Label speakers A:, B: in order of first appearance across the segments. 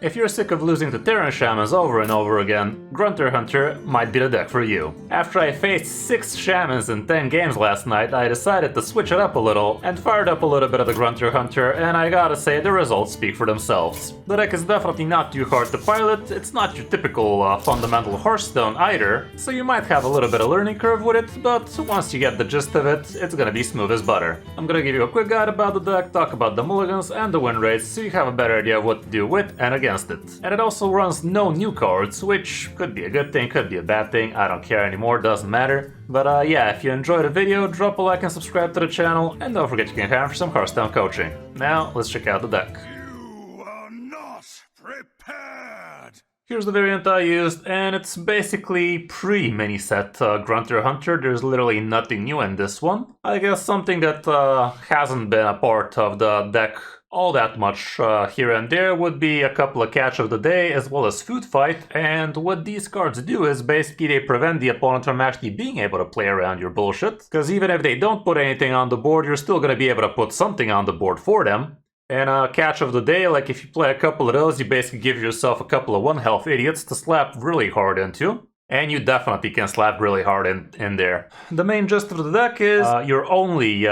A: If you're sick of losing to Terran shamans over and over again, Grunter Hunter might be the deck for you. After I faced 6 shamans in 10 games last night, I decided to switch it up a little and fired up a little bit of the Grunter Hunter, and I gotta say the results speak for themselves. The deck is definitely not too hard to pilot, it's not your typical fundamental Hearthstone either, so you might have a little bit of learning curve with it, but once you get the gist of it, it's gonna be smooth as butter. I'm gonna give you a quick guide about the deck, talk about the mulligans and the win rates, so you have a better idea of what to do with and against it. And it also runs no new cards, which could be a good thing, could be a bad thing, I don't care anymore, doesn't matter. But yeah, if you enjoyed the video, drop a like and subscribe to the channel, and don't forget you can hire for some Hearthstone coaching. Now, let's check out the deck.
B: You are not prepared!
A: Here's the variant I used, and it's basically pre-mini set Grunter Hunter. There's literally nothing new in this one. I guess something that hasn't been a part of the deck all that much here and there would be a couple of catch of the day as well as food fight, and what these cards do is basically they prevent the opponent from actually being able to play around your bullshit, because even if they don't put anything on the board, you're still going to be able to put something on the board for them. And catch of the day, like if you play a couple of those, you basically give yourself a couple of 1 health idiots to slap really hard into. And you definitely can slap really hard in there. The main gist of the deck is your only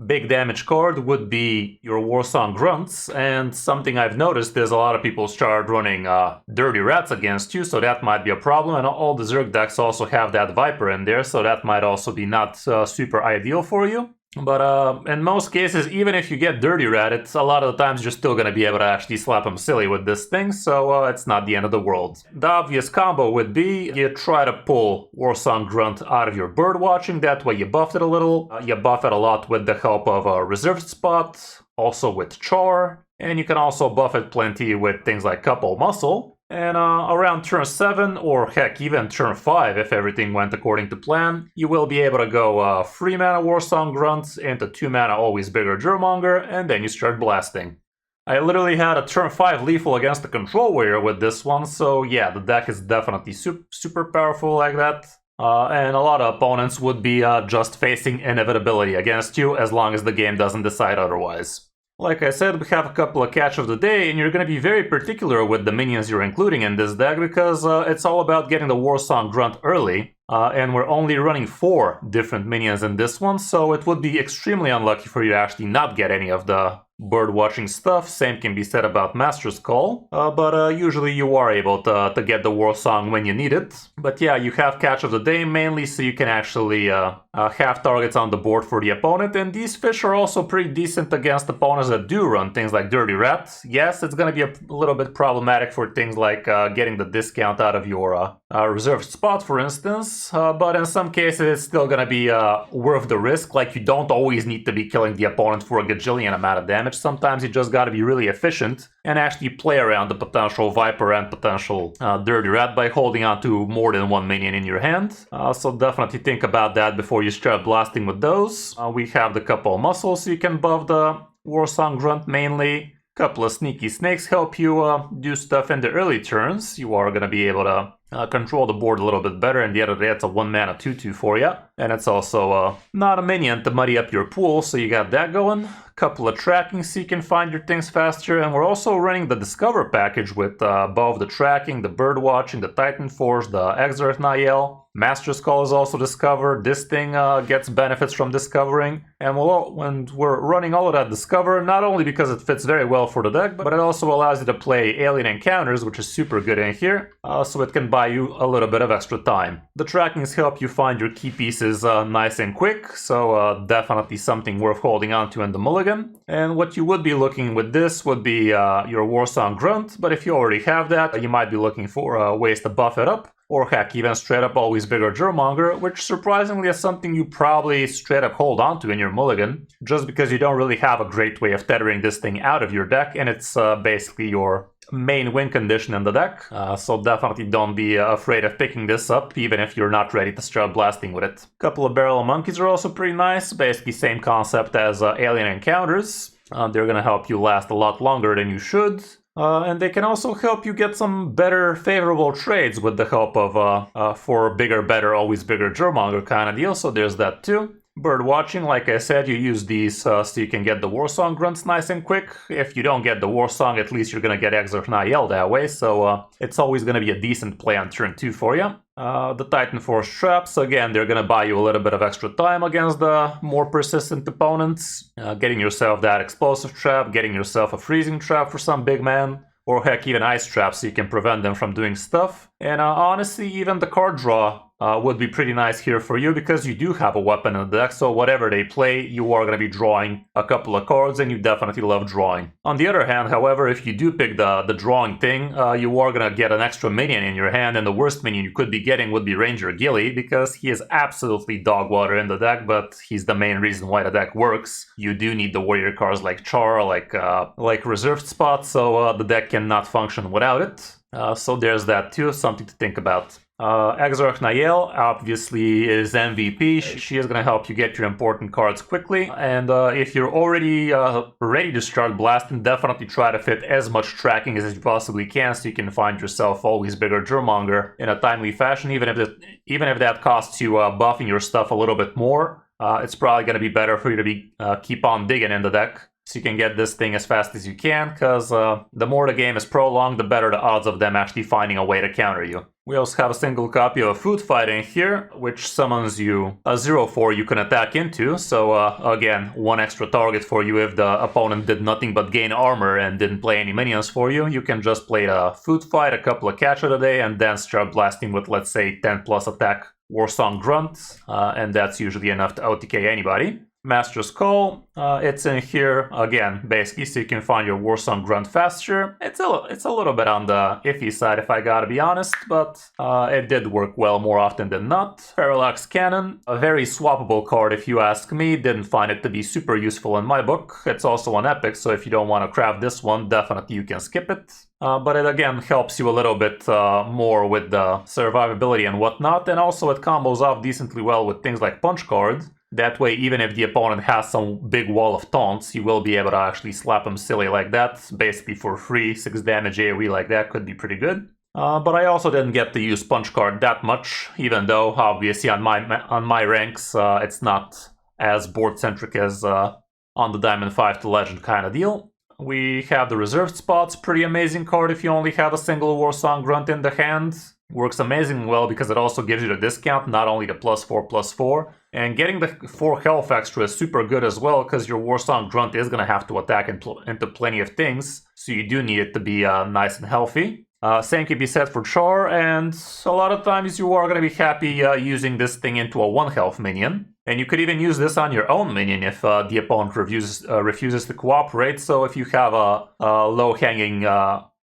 A: big damage card would be your Warsong Grunts, and something I've noticed is a lot of people start running Dirty Rats against you, so that might be a problem, and all the Zerg decks also have that Viper in there, so that might also be not super ideal for you. But in most cases, even if you get Dirty Rat, it's a lot of the times you're still going to be able to actually slap him silly with this thing, so it's not the end of the world. The obvious combo would be you try to pull Warsong Grunt out of your bird watching, that way you buff it a little. You buff it a lot with the help of a reserved spot, also with Char, and you can also buff it plenty with things like Couple Muscle. And around turn 7, or heck, even turn 5, if everything went according to plan, you will be able to go 3 mana Warsong Grunts into 2 mana Always Bigger Germonger, and then you start blasting. I literally had a turn 5 lethal against the Control Warrior with this one, so yeah, the deck is definitely super powerful like that. And a lot of opponents would be just facing inevitability against you as long as the game doesn't decide otherwise. Like I said, we have a couple of catch of the day, and you're going to be very particular with the minions you're including in this deck, because it's all about getting the Warsong Grunt early, and we're only running 4 different minions in this one, so it would be extremely unlucky for you to actually not get any of the bird watching stuff. Same can be said about Master's Call, but usually you are able to get the Warsong when you need it. But yeah, you have catch of the day mainly so you can actually have targets on the board for the opponent, and these fish are also pretty decent against opponents that do run things like Dirty Rat. Yes, it's going to be a little bit problematic for things like getting the discount out of your reserved spot, for instance, but in some cases it's still going to be worth the risk. Like, you don't always need to be killing the opponent for a gajillion amount of damage. Sometimes you just gotta be really efficient and actually play around the potential Viper and potential Dirty Rat by holding on to more than 1 minion in your hand. So definitely think about that before you start blasting with those. We have the Couple Muscles, so you can buff the Warsong Grunt mainly. Couple of Sneaky Snakes help you do stuff in the early turns. You are gonna be able to control the board a little bit better, and the other day it's a 1 mana 2/2 for you. And it's also not a minion to muddy up your pool, so you got that going. Couple of tracking so you can find your things faster, and we're also running the Discover package with both the tracking, the bird watching, the Titan Force, the Exarch Nael. Master's Call is also Discover. This thing gets benefits from discovering, and when we're running all of that Discover, not only because it fits very well for the deck, but it also allows you to play Alien Encounters, which is super good in here, so it can buy you a little bit of extra time. The trackings help you find your key pieces nice and quick, so definitely something worth holding on to in the mulligan. And what you would be looking with this would be your Warsong Grunt, but if you already have that, you might be looking for ways to buff it up. Or heck, even straight up Always Bigger Germonger, which surprisingly is something you probably straight up hold on to in your mulligan, just because you don't really have a great way of tethering this thing out of your deck, and it's basically your main win condition in the deck. So definitely don't be afraid of picking this up, even if you're not ready to start blasting with it. Couple of Barrel Monkeys are also pretty nice, basically same concept as Alien Encounters. They're gonna help you last a lot longer than you should. And they can also help you get some better favorable trades with the help of for bigger, better, always bigger Germonger kind of deal, so there's that too. Bird watching, like I said, you use these so you can get the Warsong grunts nice and quick. If you don't get the Warsong, at least you're gonna get Exarch Nael that way, so it's always gonna be a decent play on turn 2 for you. The Titan Force traps, again, they're gonna buy you a little bit of extra time against the more persistent opponents. Getting yourself that explosive trap, getting yourself a freezing trap for some big man, or heck, even ice traps so you can prevent them from doing stuff. And honestly, even the card draw would be pretty nice here for you because you do have a weapon in the deck, so whatever they play, you are going to be drawing a couple of cards, and you definitely love drawing. On the other hand, however, if you do pick the drawing thing, you are going to get an extra minion in your hand, and the worst minion you could be getting would be Ranger Gilly, because he is absolutely dog water in the deck, but he's the main reason why the deck works. You do need the warrior cards like Char, like reserved spots, so the deck cannot function without it. So there's that too, something to think about. Exarch Nael obviously is MVP. She is going to help you get your important cards quickly, and if you're already ready to start blasting, definitely try to fit as much tracking as you possibly can so you can find yourself always bigger Germonger in a timely fashion, even if that costs you buffing your stuff a little bit more. It's probably going to be better for you to be keep on digging in the deck, so you can get this thing as fast as you can, because the more the game is prolonged, the better the odds of them actually finding a way to counter you. We also have a single copy of Food Fight in here, which summons you a 0/4 you can attack into, so again, one extra target for you if the opponent did nothing but gain armor and didn't play any minions for you. You can just play the Food Fight, a couple of catch of the day, and then start blasting with, let's say, 10 plus attack Warsong Grunt, and that's usually enough to OTK anybody. Master's Call, it's in here again, basically, so you can find your Warsong Grunt faster. It's a little bit on the iffy side, if I gotta be honest, but it did work well more often than not. Parallax Cannon, a very swappable card if you ask me. Didn't find it to be super useful in my book. It's also an epic, so if you don't want to craft this one, definitely you can skip it. But it again helps you a little bit more with the survivability and whatnot, and also it combos off decently well with things like Punch Card. That way, even if the opponent has some big wall of taunts, you will be able to actually slap him silly like that, basically for free. 6 damage AoE like that could be pretty good. But I also didn't get to use Punch Card that much, even though obviously on my ranks it's not as board-centric as on the Diamond 5 to Legend kind of deal. We have the reserved spots, pretty amazing card if you only have a single Warsong Grunt in the hand. Works amazingly well because it also gives you the discount, not only the +4/+4. And getting the 4 health extra is super good as well, because your Warsong Grunt is going to have to attack into plenty of things, so you do need it to be nice and healthy. Same can be said for Char, and a lot of times you are going to be happy using this thing into a 1 health minion. And you could even use this on your own minion if the opponent refuses to cooperate, so if you have a low-hanging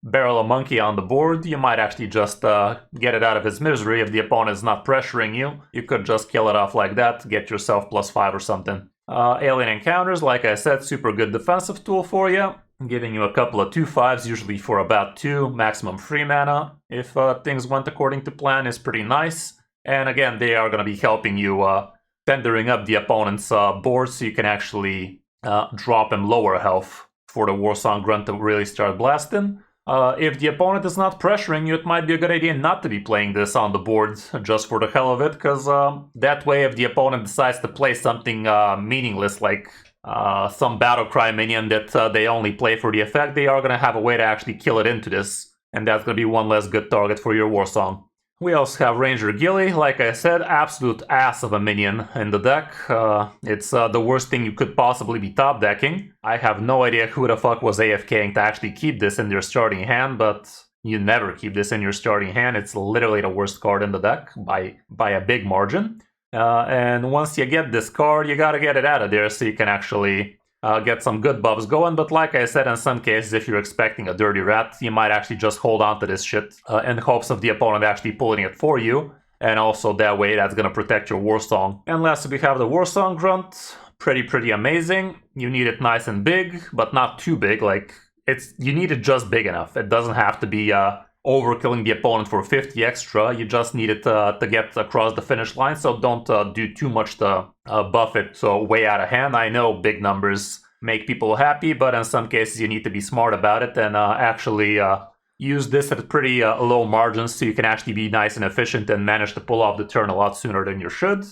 A: barrel a monkey on the board, you might actually just get it out of his misery. If the opponent is not pressuring you, you could just kill it off like that, get yourself +5 or something. Alien Encounters, like I said, super good defensive tool for you, giving you a couple of 2/5s, usually for about 2, maximum free mana. If things went according to plan, is pretty nice. And again, they are going to be helping you tendering up the opponent's board, so you can actually drop him lower health for the Warsong Grunt to really start blasting. If the opponent is not pressuring you, it might be a good idea not to be playing this on the board just for the hell of it, because that way if the opponent decides to play something meaningless like some Battlecry minion that they only play for the effect, they are going to have a way to actually kill it into this, and that's going to be one less good target for your Warsong. We also have Ranger Gilly, like I said, absolute ass of a minion in the deck. It's the worst thing you could possibly be top decking. I have no idea who the fuck was AFKing to actually keep this in their starting hand, but you never keep this in your starting hand. It's literally the worst card in the deck by a big margin. And once you get this card, you gotta get it out of there so you can actually get some good buffs going. But like I said, in some cases, if you're expecting a dirty rat, you might actually just hold on to this shit in hopes of the opponent actually pulling it for you. And also that way, that's gonna protect your Warsong. And lastly, we have the Warsong Grunt. Pretty amazing. You need it nice and big, but not too big. Like, you need it just big enough. It doesn't have to be overkilling the opponent for 50 extra. You just need it to get across the finish line, so don't do too much to buff it so way out of hand. I know big numbers make people happy, but in some cases you need to be smart about it and actually use this at pretty low margins so you can actually be nice and efficient and manage to pull off the turn a lot sooner than you should.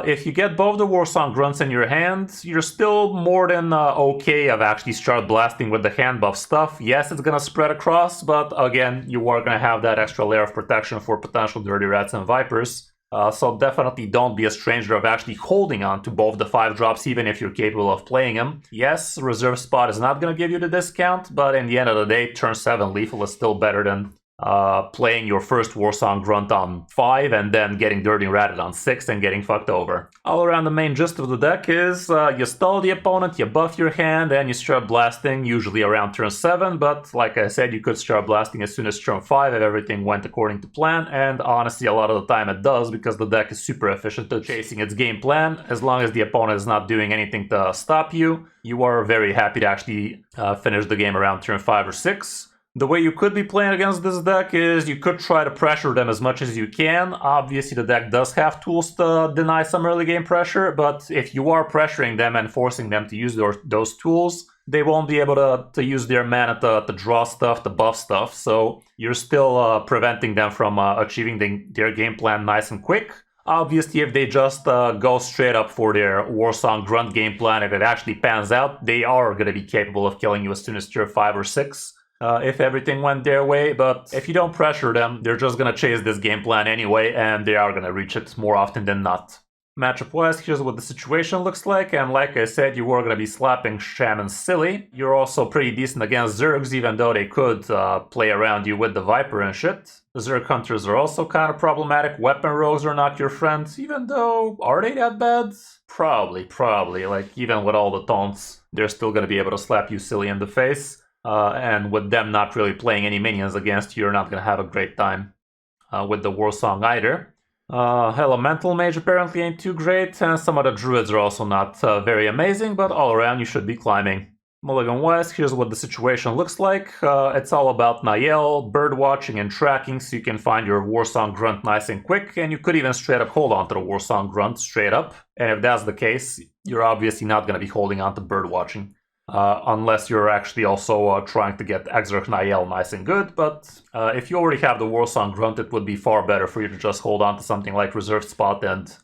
A: If you get both the Warsong Grunts in your hand, you're still more than okay of actually start blasting with the hand buff stuff. Yes, it's gonna spread across, but again, you are gonna have that extra layer of protection for potential Dirty Rats and Vipers. So definitely don't be a stranger of actually holding on to both the 5 drops even if you're capable of playing them. Yes, reserve spot is not gonna give you the discount, but in the end of the day, turn 7 lethal is still better than playing your first Warsong Grunt on 5 and then getting Dirty Ratted on 6 and getting fucked over. All around the main gist of the deck is you stall the opponent, you buff your hand, and you start blasting, usually around turn 7, but like I said, you could start blasting as soon as turn 5 if everything went according to plan, and honestly a lot of the time it does because the deck is super efficient at chasing its game plan. As long as the opponent is not doing anything to stop you, you are very happy to actually finish the game around turn 5 or 6. The way you could be playing against this deck is you could try to pressure them as much as you can. Obviously the deck does have tools to deny some early game pressure, but if you are pressuring them and forcing them to use those tools, they won't be able to use their mana to draw stuff, to buff stuff, so you're still preventing them from achieving their game plan nice and quick. Obviously, if they just go straight up for their Warsong Grunt game plan, if it actually pans out, they are going to be capable of killing you as soon as turn 5 or 6. If everything went their way, but if you don't pressure them, they're just gonna chase this game plan anyway, and they are gonna reach it more often than not. Matchup-wise, here's what the situation looks like, and like I said, you were gonna be slapping Shaman silly. You're also pretty decent against Zergs, even though they could play around you with the Viper and shit. The Zerg Hunters are also kind of problematic. Weapon Rogues are not your friends, even though, are they that bad? Probably. Like, even with all the taunts, they're still gonna be able to slap you silly in the face. And with them not really playing any minions against you, you're not going to have a great time with the Warsong either. Elemental Mage apparently ain't too great, and some of the Druids are also not very amazing, but all around you should be climbing. Mulligan-wise, here's what the situation looks like. It's all about Nael, bird watching, and tracking, so you can find your Warsong Grunt nice and quick, and you could even straight up hold on to the Warsong Grunt straight up. And if that's the case, you're obviously not going to be holding on to bird watching. Unless you're actually also trying to get Exarch Nael nice and good, but if you already have the Warsong Grunt, it would be far better for you to just hold on to something like Reserved Spot and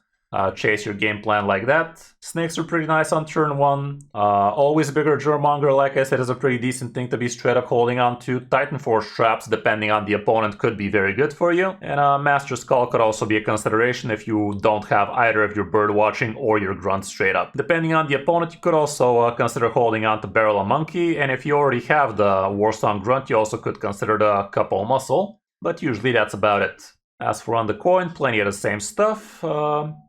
A: chase your game plan like that. Snakes are pretty nice on turn 1. Always bigger Germonger, like I said, is a pretty decent thing to be straight up holding on to. Titan Force traps, depending on the opponent, could be very good for you. And Master Skull could also be a consideration if you don't have either of your bird watching or your grunt straight up. Depending on the opponent, you could also consider holding on to Barrel a Monkey, and if you already have the Warsong Grunt, you also could consider the Couple Muscle, but usually that's about it. As for on the coin, plenty of the same stuff.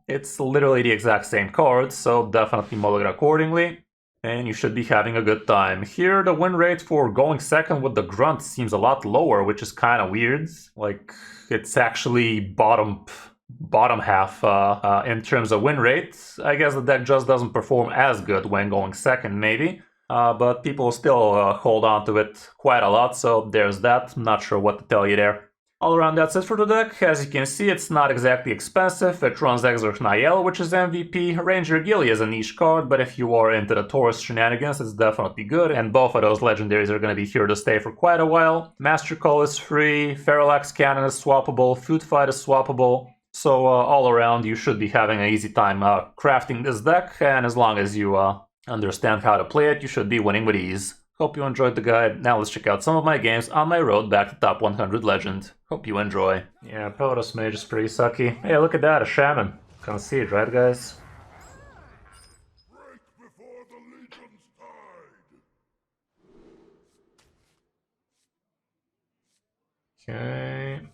A: It's literally the exact same cards, so definitely mulligan accordingly. And you should be having a good time. Here, the win rate for going second with the grunt seems a lot lower, which is kind of weird. Like, it's actually bottom half in terms of win rate. I guess the deck just doesn't perform as good when going second, maybe. But people still hold on to it quite a lot, so there's that. I'm not sure what to tell you there. All around, that's it for the deck. As you can see, it's not exactly expensive. It runs Exarch Nael, which is MVP. Ranger Gilly is a niche card, but if you are into the Taurus shenanigans, it's definitely good, and both of those legendaries are going to be here to stay for quite a while. Master Call is free, Feralax Cannon is swappable, Food Fight is swappable, so all around you should be having an easy time crafting this deck, and as long as you understand how to play it, you should be winning with ease. Hope you enjoyed the guide. Now let's check out some of my games on my road back to top 100 legend. Hope you enjoy. Yeah, Protoss Mage is pretty sucky. Hey, look at that, a shaman. Can't see it, right guys?
B: Break before the legion's tide.
A: Okay.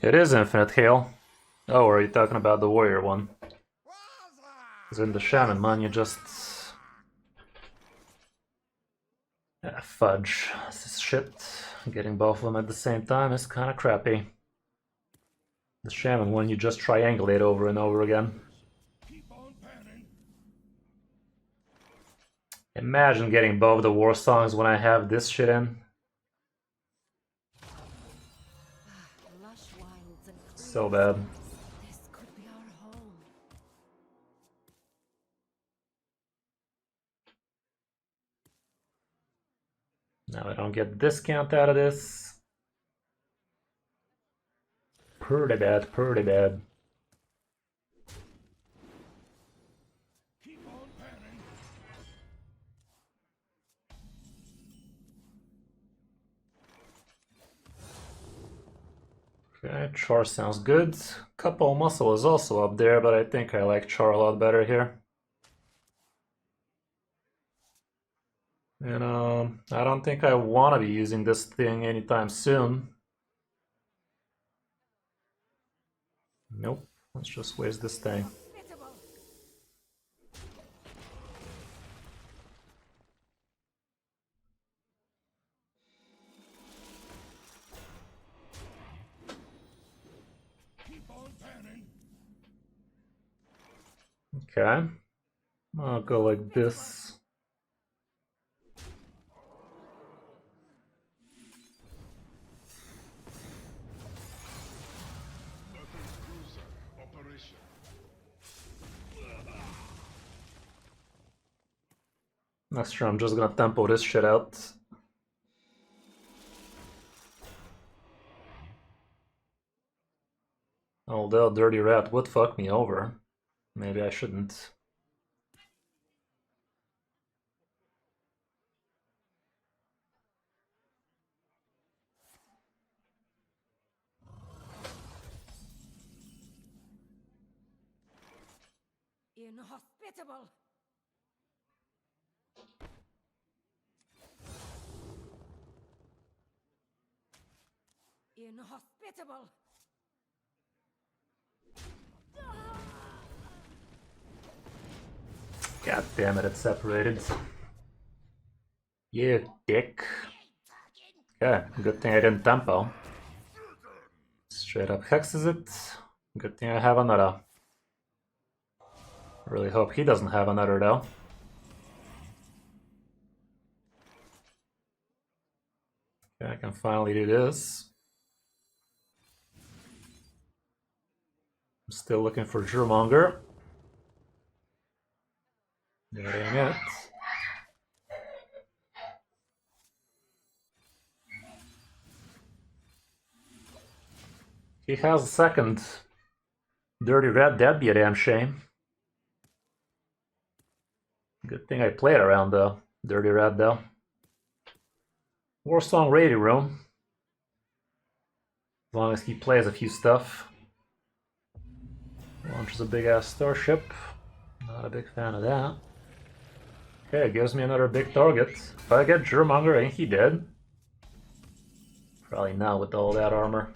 A: It is Infinite Hail. Oh, are you talking about the warrior one? Because in the shaman one, you just... fudge. This is shit. Getting both of them at the same time is kind of crappy. The shaman one, you just triangulate over and over again. Imagine getting both the war songs when I have this shit in. So bad.
C: This could be our home.
A: Now I don't get discount out of this. Pretty bad, pretty bad.
B: Keep on panning.
A: Okay, Char sounds good. Couple Muscle is also up there, but I think I like Char a lot better here. And I don't think I want to be using this thing anytime soon. Nope, let's just waste this thing.
C: Hospitable.
B: Keep on panning.
A: Okay, I'll go like this.
B: Weapons cruiser operation.
A: Next turn I'm just gonna tempo this shit out. Although Dirty Rat would fuck me over. Maybe I shouldn't.
C: Inhospitable. Inhospitable.
A: God damn it, it's separated. You dick. Okay, good thing I didn't tempo. Straight up hexes it. Good thing I have another. Really hope he doesn't have another though. Okay, I can finally do this. I'm still looking for Drewmonger. There ain't it. He has a second. Dirty Red, that'd be a damn shame. Good thing I played around the Dirty Red though. Warsong Radio Room. As long as he plays a few stuff. Launches a big ass starship. Not a big fan of that. Okay, gives me another big target. If I get Drewmonger, ain't he dead? Probably not with all that armor.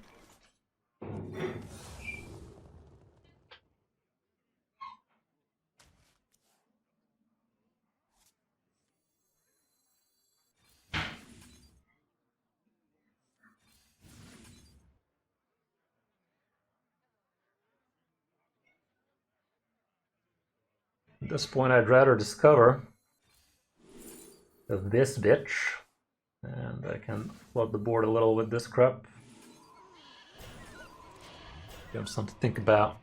A: At this point, I'd rather discover this bitch. And I can flood the board a little with this crap. Give him something to think about.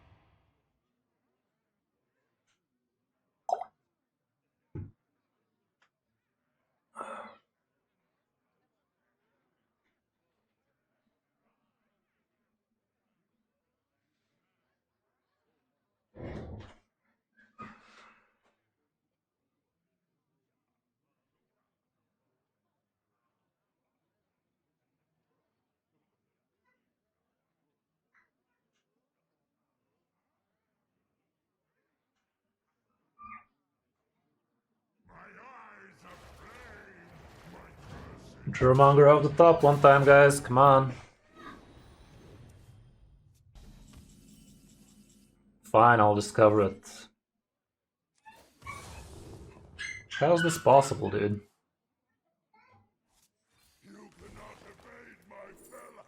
A: Drewmonger off the top one time, guys. Come on. Fine, I'll discover it. How is this possible, dude?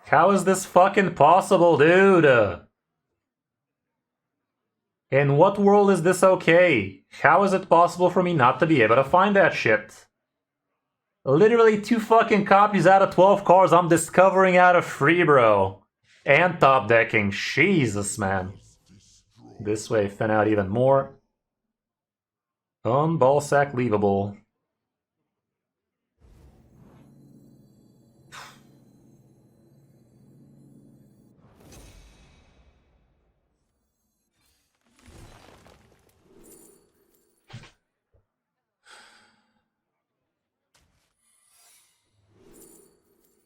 A: How is this fucking possible, dude? In what world is this okay? How is it possible for me not to be able to find that shit? Literally 2 fucking copies out of 12 cards I'm discovering out of free, bro. And top decking. Jesus, man. This way, thin out even more. Ballsack leavable.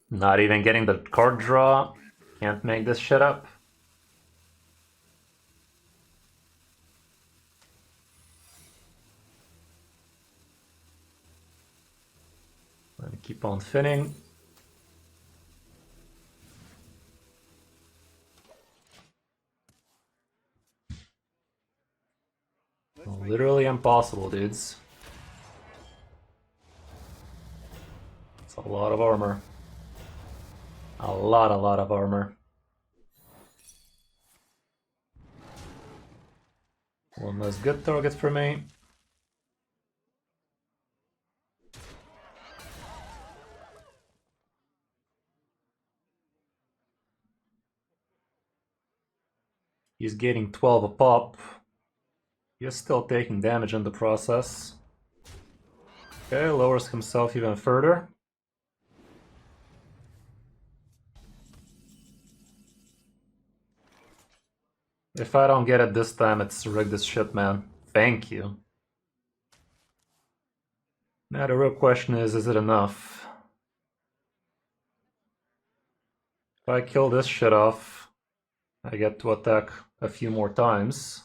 A: Not even getting the card draw. Can't make this shit up. Gonna keep on thinning. Literally impossible, dudes. It's a lot of armor. A lot of armor. One less good target for me. He's getting 12 a pop. He's still taking damage in the process. Okay, lowers himself even further. If I don't get it this time, it's rigged as shit, man. Thank you. Now the real question is it enough? If I kill this shit off, I get to attack a few more times.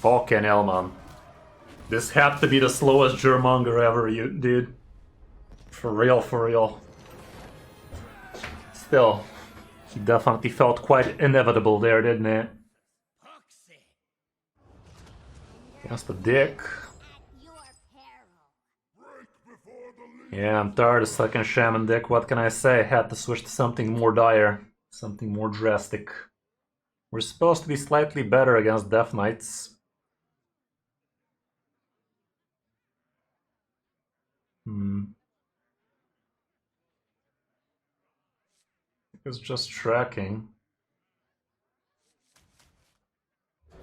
A: Fucking hell, man. This had to be the slowest Germonger ever, you dude. For real, for real. Still, he definitely felt quite inevitable there, didn't he? Against the dick. Yeah, I'm tired of second shaman dick. What can I say? Had to switch to something more dire. Something more drastic. We're supposed to be slightly better against Death Knights. It's just tracking.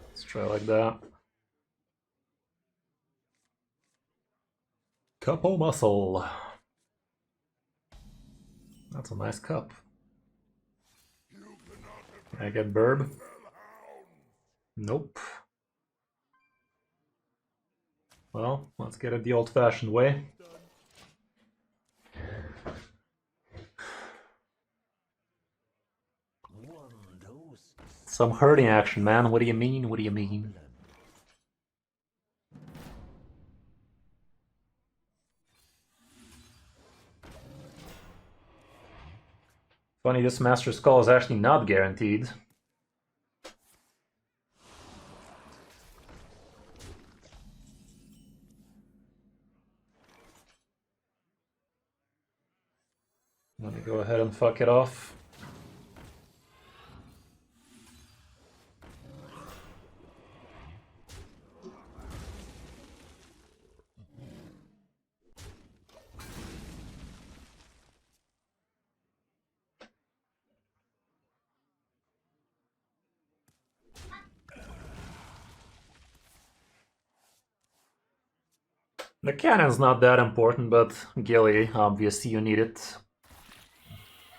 A: Let's try like that. Couple muscle. That's a nice cup. Can I get burb? Nope. Well, let's get it the old-fashioned way. Some hurting action, man. What do you mean? What do you mean? Funny, this Master Skull is actually not guaranteed. Let me go ahead and fuck it off. The cannon's not that important, but Gilly, obviously you need it.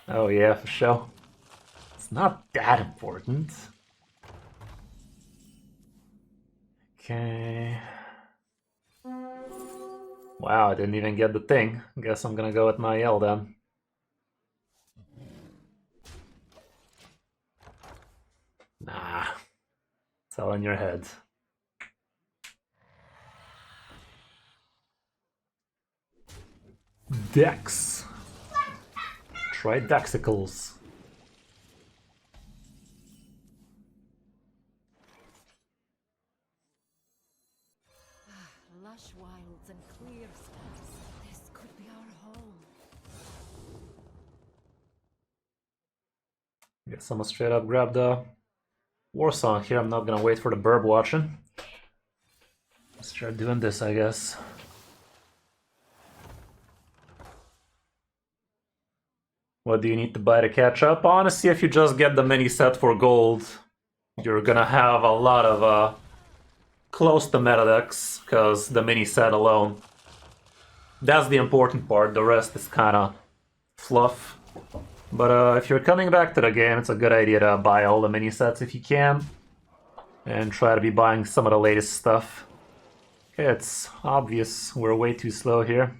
A: Oh yeah, for sure. It's not that important. Okay. Wow, I didn't even get the thing. Guess I'm gonna go with my L then. Nah. It's all in your head. Dex. Try Dexicles. Guess I'm gonna straight up grab the war song here. I'm not gonna wait for the burb watching. Let's start doing this, I guess. What do you need to buy to catch up? Honestly, if you just get the mini set for gold, you're gonna have a lot of close to meta decks, because the mini set alone, that's the important part. The rest is kind of fluff. But if you're coming back to the game, it's a good idea to buy all the mini sets if you can, and try to be buying some of the latest stuff. Okay, it's obvious we're way too slow here.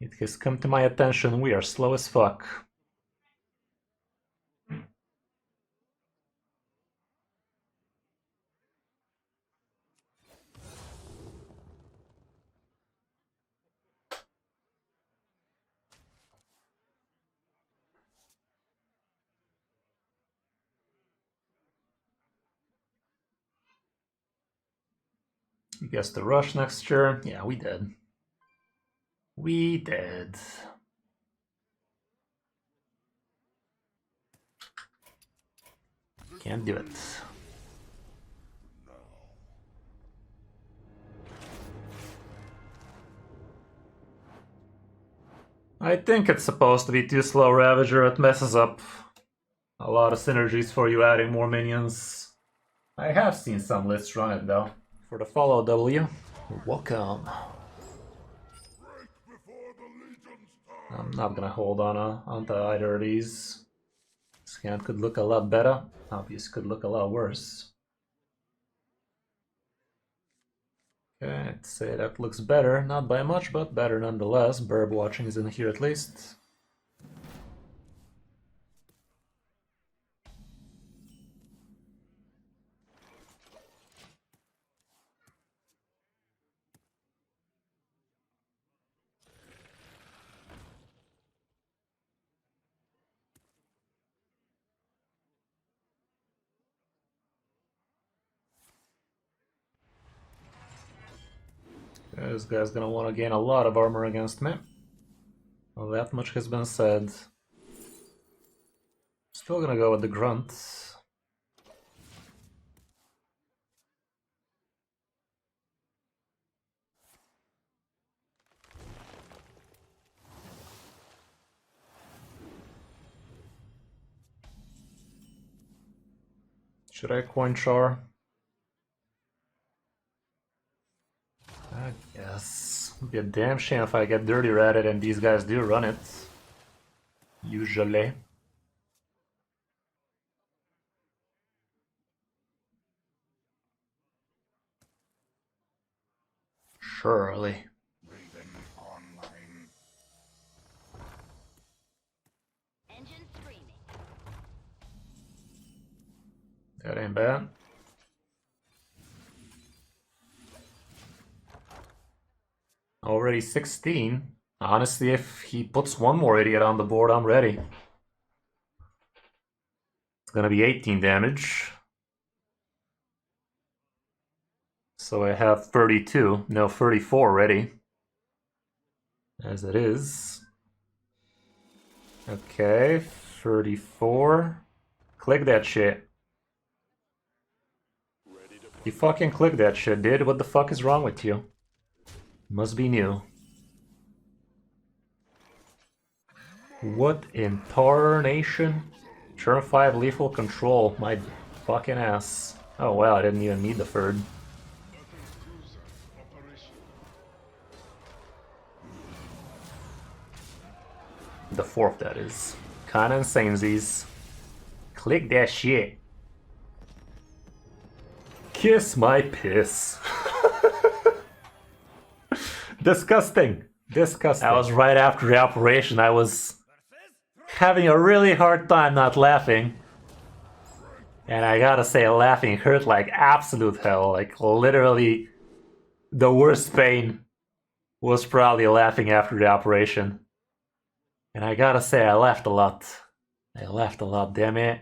A: It has come to my attention, we are slow as fuck. You guessed the rush next year? Yeah, we did. We did. Can't do it. I think it's supposed to be too slow, Ravager. It messes up a lot of synergies for you adding more minions. I have seen some lists run it though. For the follow, W, welcome. I'm not gonna hold on onto either of these. Scan could look a lot better. Obvious could look a lot worse. Okay, I'd say that looks better. Not by much, but better nonetheless. Burb watching is in here at least. This guy's gonna want to gain a lot of armor against me. Well, that much has been said. Still gonna go with the grunt. Should I coin char? I guess. It'd be a damn shame if I get dirty ratted and these guys do run it. Usually. Surely.
C: Engine screaming.
A: That ain't bad. Already 16. Honestly, if he puts one more idiot on the board, I'm ready. It's gonna be 18 damage. So I have 32, no 34 ready. As it is. Okay, 34. Click that shit. You fucking click that shit, dude. What the fuck is wrong with you? Must be new. What in tarnation? Turn 5 lethal control, my fucking ass. Oh wow, I didn't even need the third. The fourth, that is. Kinda insanesies. Click that shit. Kiss my piss. Disgusting. Disgusting. That was right after the operation. I was having a really hard time not laughing. And I gotta say, laughing hurt like absolute hell. Like, literally, the worst pain was probably laughing after the operation. And I gotta say, I laughed a lot. I laughed a lot, damn it.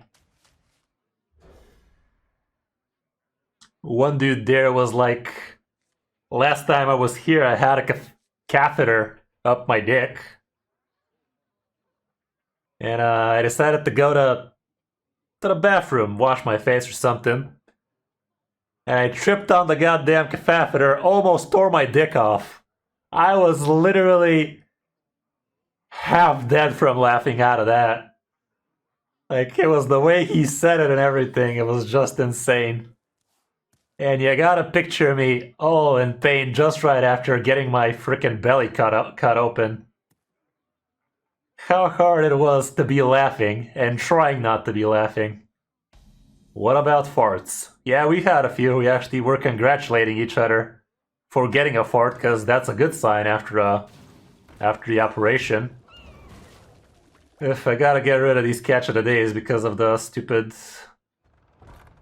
A: One dude there was like, last time I was here, I had a catheter up my dick. And I decided to go to the bathroom, wash my face or something. And I tripped on the goddamn catheter, almost tore my dick off. I was literally half dead from laughing out of that. Like, it was the way he said it and everything, it was just insane. And you gotta picture me all in pain just right after getting my frickin' belly cut open. How hard it was to be laughing and trying not to be laughing. What about farts? Yeah, we've had a few. We actually were congratulating each other for getting a fart, because that's a good sign after the operation. If I gotta get rid of these catch of the days because of the stupid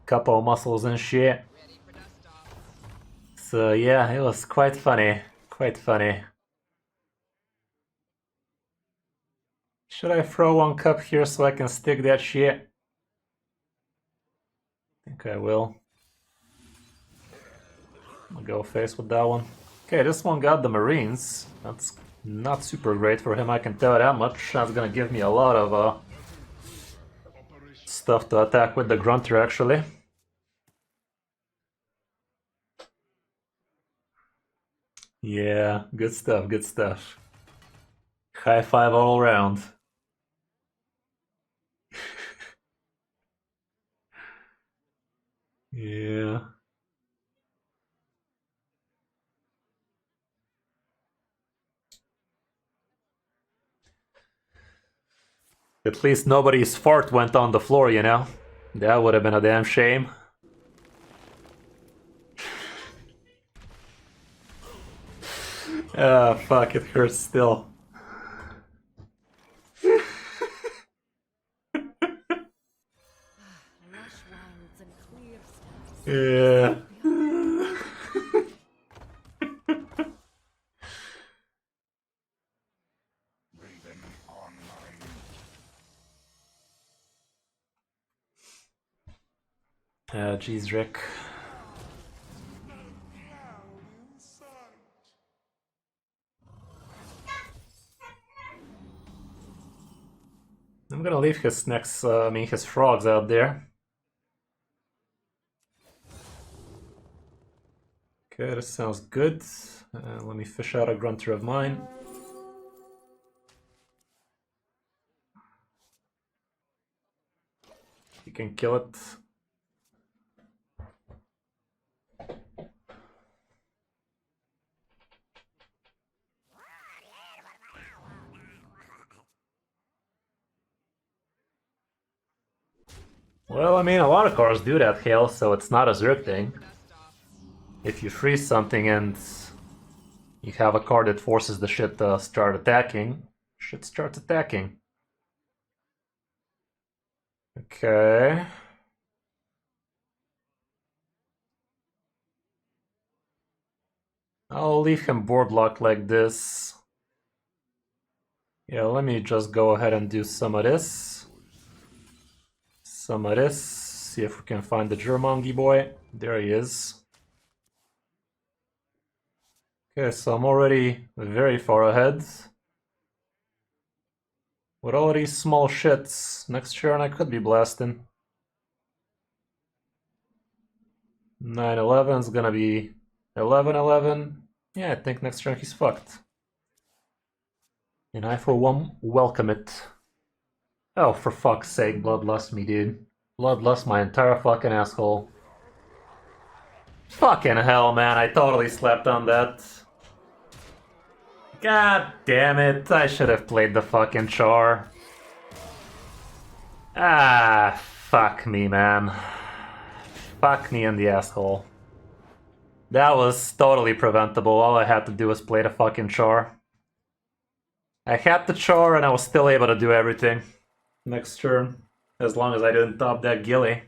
A: couple muscles and shit. So yeah, it was quite funny. Quite funny. Should I throw one cup here so I can stick that shit? I think I will. I'll go face with that one. Okay, this one got the Marines. That's not super great for him, I can tell you that much. That's gonna give me a lot of stuff to attack with the Grunter, actually. Yeah, good stuff, good stuff. High five all around. Yeah. At least nobody's fart went on the floor, you know? That would have been a damn shame. Ah, fuck, it hurts still. Yeah.
B: Raven online.
A: Jeez, Rick. I'm gonna leave his snacks, his frogs out there. Okay, this sounds good. Let me fish out a Grunter of mine. You can kill it. Well, I mean, a lot of cards do that, Hail, so it's not a Zerg thing. If you freeze something and you have a card that forces the shit to start attacking, shit starts attacking. Okay. I'll leave him board locked like this. Yeah, let me just go ahead and do some of this. Some of this. See if we can find the Germongi boy. There he is. Okay, so I'm already very far ahead. With all these small shits, next turn I could be blasting. 9-11 is gonna be 11-11. Yeah, I think next turn he's fucked. And I, for one, welcome it. Oh, for fuck's sake, Bloodlust me, dude. Bloodlust my entire fucking asshole. Fucking hell, man, I totally slept on that. God damn it, I should have played the fucking char. Ah, fuck me, man. Fuck me in the asshole. That was totally preventable. All I had to do was play the fucking char. I had the char and I was still able to do everything next turn. As long as I didn't top that Gilly.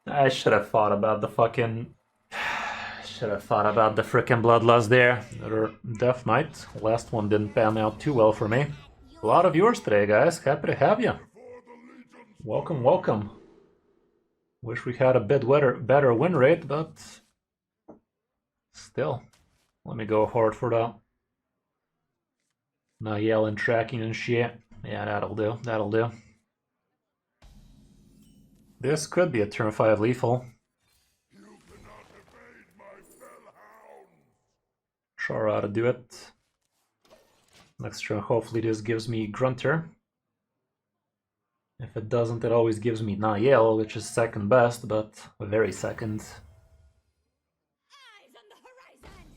A: I should have thought about the fucking... Should have thought about the frickin' Bloodlust there. Another Death Knight. Last one didn't pan out too well for me. A lot of viewers today, guys. Happy to have you. Welcome, welcome. Wish we had a bit better win rate, but... Still. Let me go hard for that. Not yelling, tracking and shit. Yeah, that'll do. That'll do. This could be a turn 5 lethal.
B: You cannot evade my fellhound.
A: Sure how to do it. Next turn, hopefully this gives me Grunter. If it doesn't, it always gives me Nael, which is second best, but very second.
C: Eyes on the horizon.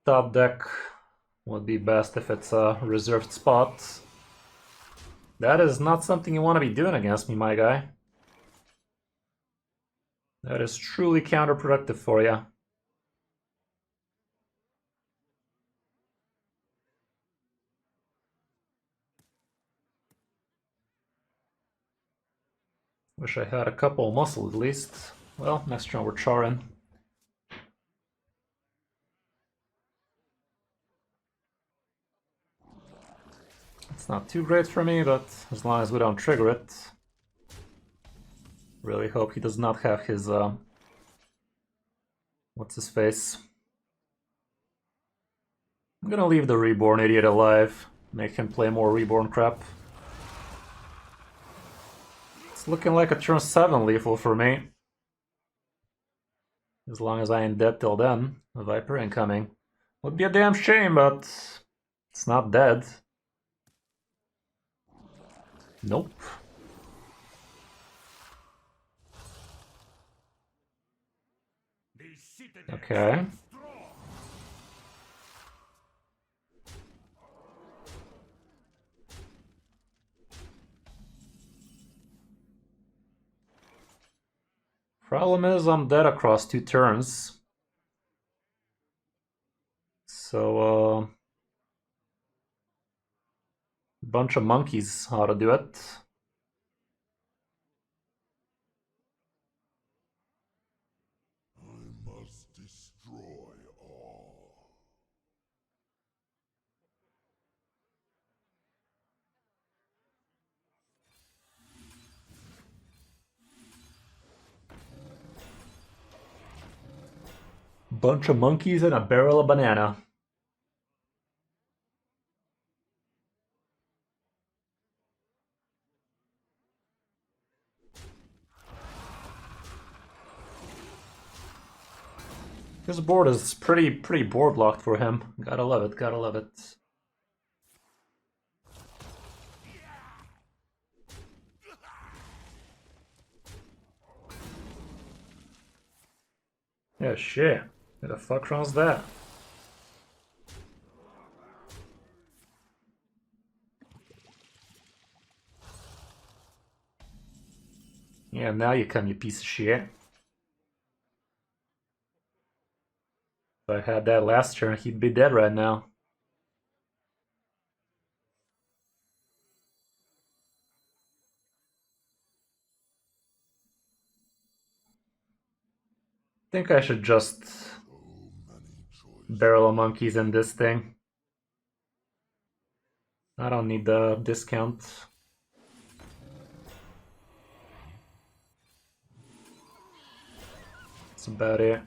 A: Top deck would be best if it's a reserved spot. That is not something you want to be doing against me, my guy. That is truly counterproductive for you. Wish I had a couple of muscle at least. Well, next turn we're charring. It's not too great for me, but as long as we don't trigger it. Really hope he does not have his, what's his face? I'm gonna leave the Reborn idiot alive. Make him play more Reborn crap. It's looking like a turn 7 lethal for me. As long as I ain't dead till then. A Viper incoming. Would be a damn shame, but it's not dead. Nope.
B: The citadel
A: Okay.
B: strong.
A: Problem is, I'm dead across 2 turns. So, bunch of monkeys how to do it.
B: I must destroy all.
A: Bunch of monkeys and a barrel of banana. This board is pretty board locked for him. Gotta love it, gotta love it. Yeah, shit. Who the fuck runs that? Yeah, now you come, you piece of shit. If I had that last turn, he'd be dead right now. Think I should just
B: So many choices.
A: barrel of monkeys in this thing. I don't need the discount. That's about it.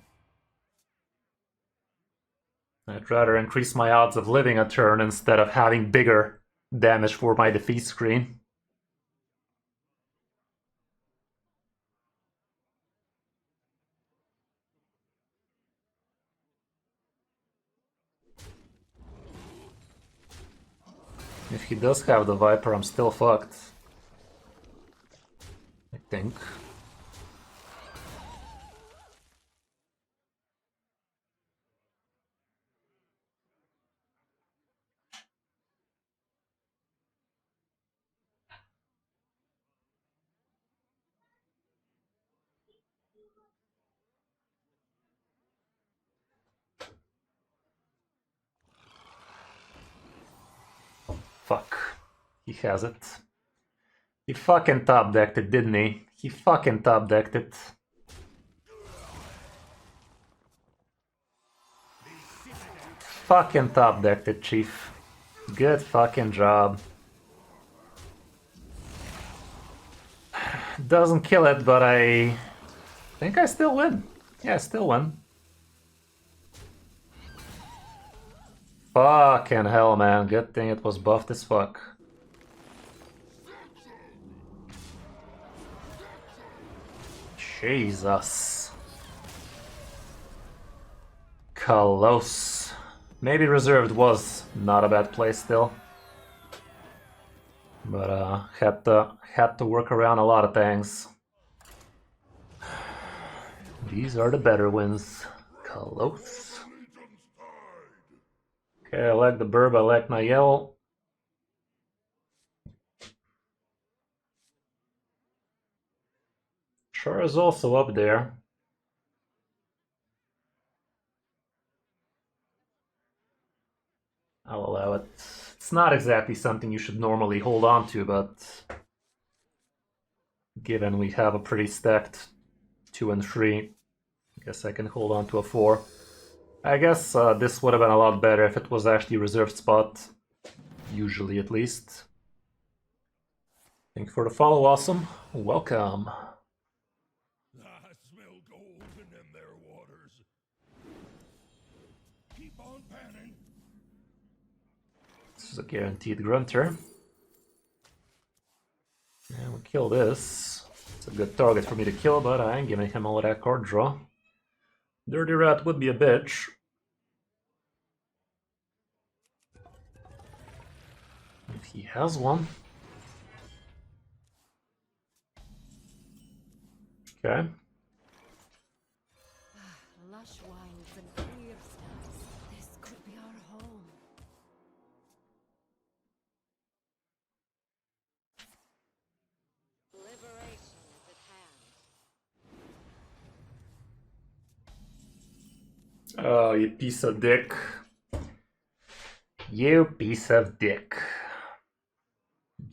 A: I'd rather increase my odds of living a turn instead of having bigger damage for my defeat screen. If he does have the Viper, I'm still fucked. I think. Fuck. He has it. He fucking top decked it, didn't he? He fucking top decked it. Fucking top decked it, Chief. Good fucking job. Doesn't kill it, but I think I still win. Yeah, I still win. Fucking hell, man. Good thing it was buffed as fuck. Jesus. Close. Maybe reserved was not a bad play still. But had to work around a lot of things. These are the better wins. Close. Okay, I like the burb, I like my yell. Char is also up there. I'll allow it. It's not exactly something you should normally hold on to, but given we have a pretty stacked 2 and 3, I guess I can hold on to a 4. I guess this would have been a lot better if it was actually a reserved spot. Usually, at least. Thank you for the follow, awesome. Welcome.
B: I smell gold in them there waters. Keep on panning.
A: This is a guaranteed grunter. And we kill this. It's a good target for me to kill, but I ain't giving him all of that card draw. Dirty Rat would be a bitch. If he has one. Okay.
C: Lush wines and clear skies. This could be our home. Liberation is at hand.
A: Oh, you piece of dick. You piece of dick.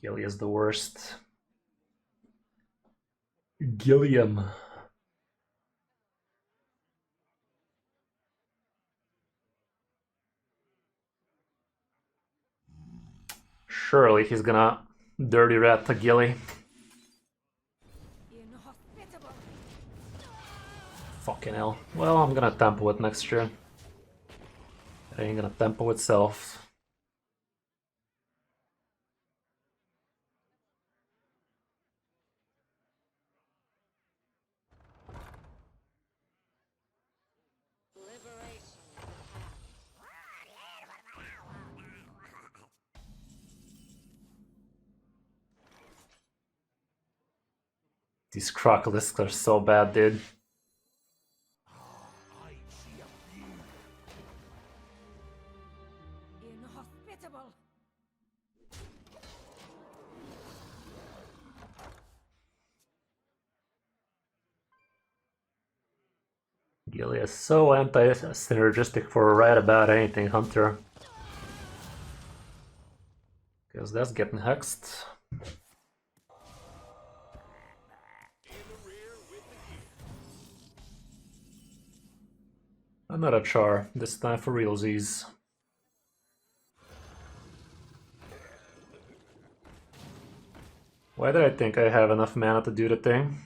A: Gilly is the worst. Gilliam. Surely he's gonna dirty rat to Gilly.
C: Inhospitable.
A: Fucking hell. Well, I'm gonna tempo it next turn. It ain't gonna tempo itself.
C: Liberation is at hand.
A: These crocodilisks are so bad, dude.
C: Inhospitable.
A: Gilly is so anti-synergistic for right about anything, Hunter. Because that's getting hexed. Another char, this time for realsies. Why did I think I have enough mana to do the thing?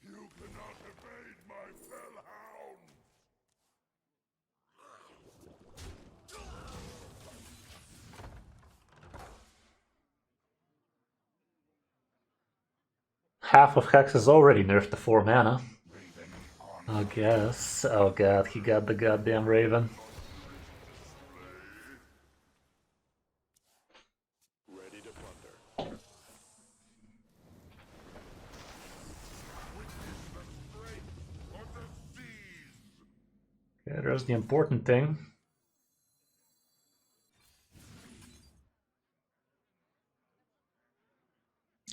B: You cannot evade my fell hound.
A: Half of Hex is already nerfed to 4 mana. I guess. Oh god, he got the goddamn Raven.
B: Ready to plunder. Of the seas.
A: Okay, there's the important thing.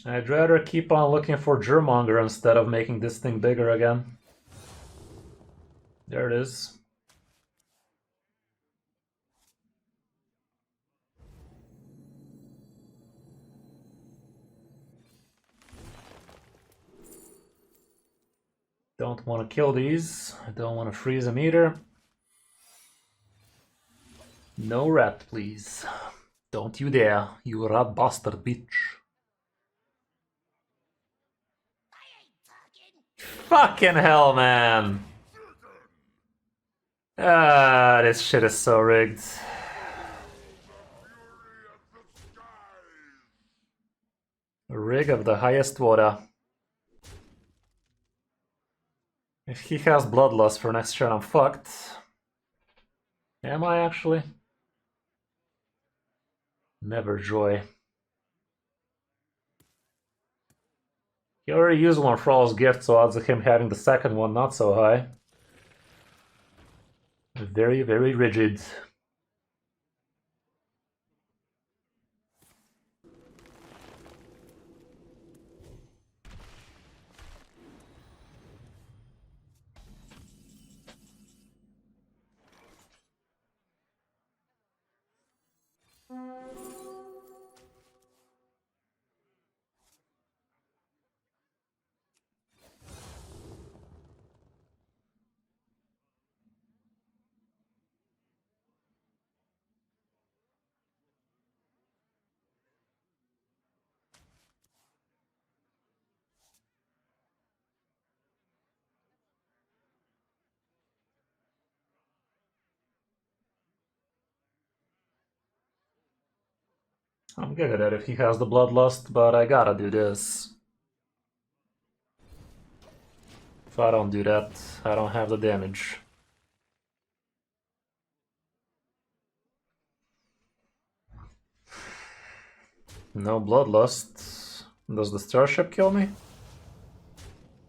A: I'd rather keep on looking for Germonger instead of making this thing bigger again. There it is. Don't want to kill these. I don't want to freeze them either. No rat, please. Don't you dare, you rat bastard bitch. Fucking hell, man. Ah, this shit is so rigged. Rig of the highest water. If he has bloodlust for next turn, I'm fucked. Am I actually? Never joy. He already used one for all his gifts, so odds of him having the second one not so high. Very, very rigid. I'm good at it if he has the bloodlust, but I gotta do this. If I don't do that, I don't have the damage. No bloodlust. Does the starship kill me?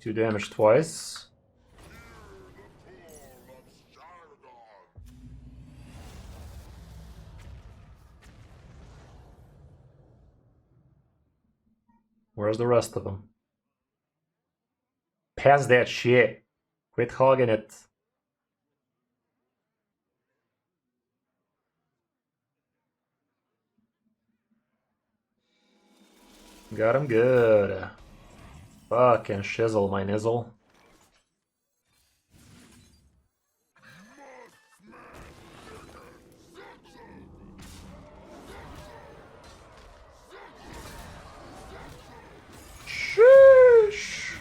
A: 2 damage twice. Where's the rest of them? Pass that shit. Quit hogging it. Got him good. Fucking shizzle my nizzle. Sheesh.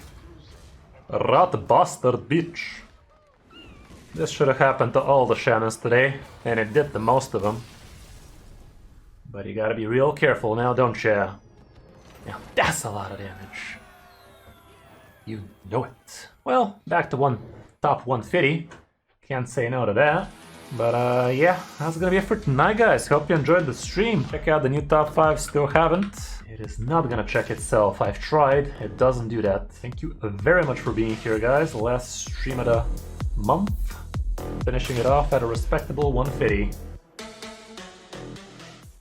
A: Rat bastard bitch. This should have happened to all the shamans today, and it did to most of them. But you gotta be real careful now, don't ya? Now that's a lot of damage. You know it. Well, back to top 150. Can't say no to that. But yeah, that's gonna be it for tonight, guys. Hope you enjoyed the stream. Check out the new top 5, still haven't. It is not gonna check itself. I've tried, it doesn't do that. Thank you very much for being here, guys. Last stream of the month. Finishing it off at a respectable 150.